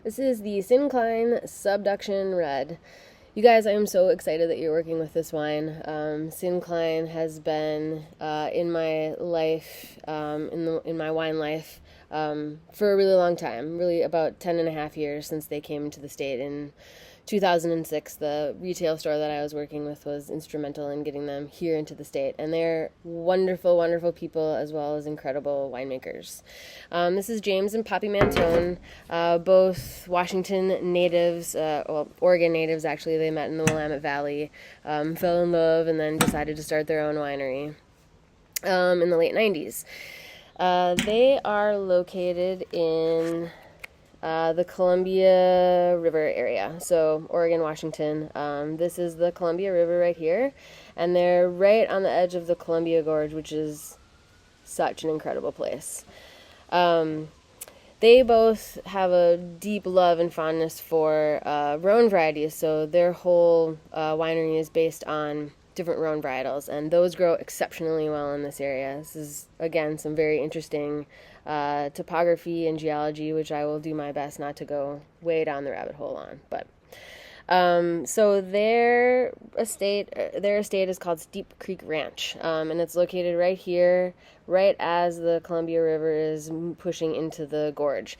This is the Syncline Subduction Red. You guys, I am so excited that you're working with this wine. Syncline has been in my life, in my wine life, for a really long time. Really, about 10 and a half years since they came to the state in 2006. The retail store that I was working with was instrumental in getting them here into the state, and they're wonderful, wonderful people as well as incredible winemakers. This is James and Poppy Mantone, both Washington natives, Oregon natives actually. They met in the Willamette Valley, fell in love, and then decided to start their own winery in the late 90s. They are located in the Columbia River area, so Oregon, Washington. This is the Columbia River right here, and they're right on the edge of the Columbia Gorge, which is such an incredible place. They both have a deep love and fondness for Rhone varieties, so their whole winery is based on different Rhone varietals, and those grow exceptionally well in this area. This is, again, some very interesting topography and geology, which I will do my best not to go way down the rabbit hole on. But so their estate is called Steep Creek Ranch, and it's located right here, right as the Columbia River is pushing into the gorge.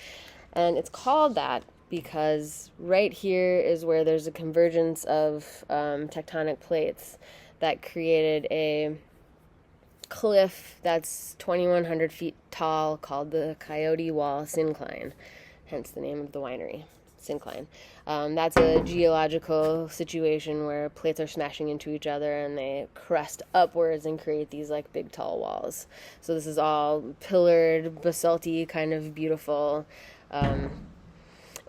And it's called that because right here is where there's a convergence of tectonic plates that created a cliff that's 2,100 feet tall called the Coyote Wall Syncline, hence the name of the winery, Syncline. That's a geological situation where plates are smashing into each other and they crest upwards and create these like big tall walls. So this is all pillared, basalty, kind of beautiful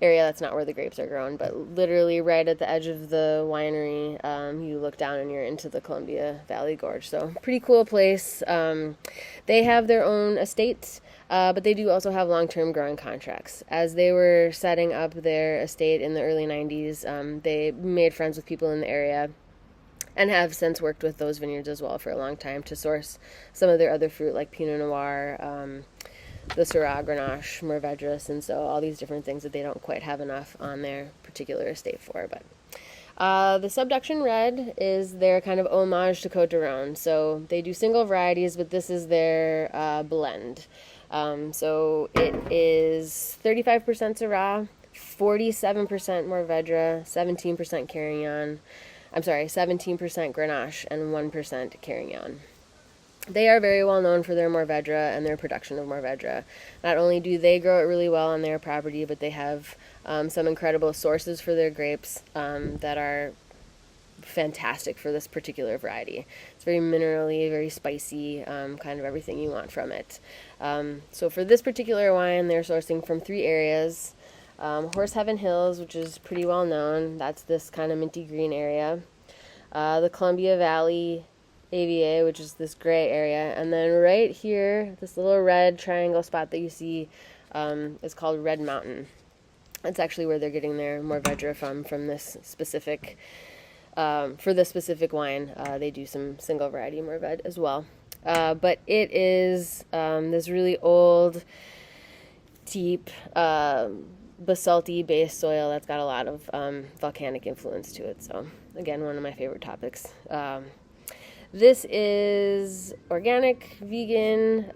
area. That's not where the grapes are grown, but literally right at the edge of the winery, you look down and you're into the Columbia Valley Gorge. So pretty cool place. They have their own estates, but they do also have long-term growing contracts. As they were setting up their estate in the early 90s, they made friends with people in the area and have since worked with those vineyards as well for a long time to source some of their other fruit like Pinot Noir, the Syrah, Grenache, Mourvedre, and so all these different things that they don't quite have enough on their particular estate for. But the Subduction Red is their kind of homage to Côte d'Aron. So they do single varieties, but this is their blend. So it is 35% Syrah, 47% Mourvedre, 17% Carignan. 17% Grenache, and 1% Carignan. They are very well known for their Mourvedre and their production of Mourvedre. Not only do they grow it really well on their property, but they have some incredible sources for their grapes that are fantastic for this particular variety. It's very minerally, very spicy, kind of everything you want from it. So for this particular wine, they're sourcing from 3 areas. Horse Heaven Hills, which is pretty well known. That's this kind of minty green area. The Columbia Valley AVA, which is this gray area, and then right here, this little red triangle spot that you see is called Red Mountain. That's actually where they're getting their Mourvedre from this specific, for this specific wine. They do some single variety Mourvedre as well. But it is this really old, deep, basalty based soil that's got a lot of volcanic influence to it. So again, one of my favorite topics. This is organic, vegan,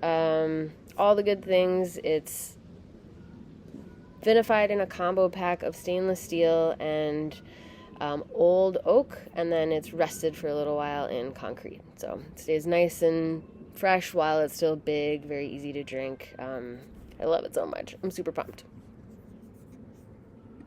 all the good things. It's vinified in a combo pack of stainless steel and old oak, and then it's rested for a little while in concrete. So it stays nice and fresh while it's still big, very easy to drink. I love it so much. I'm super pumped.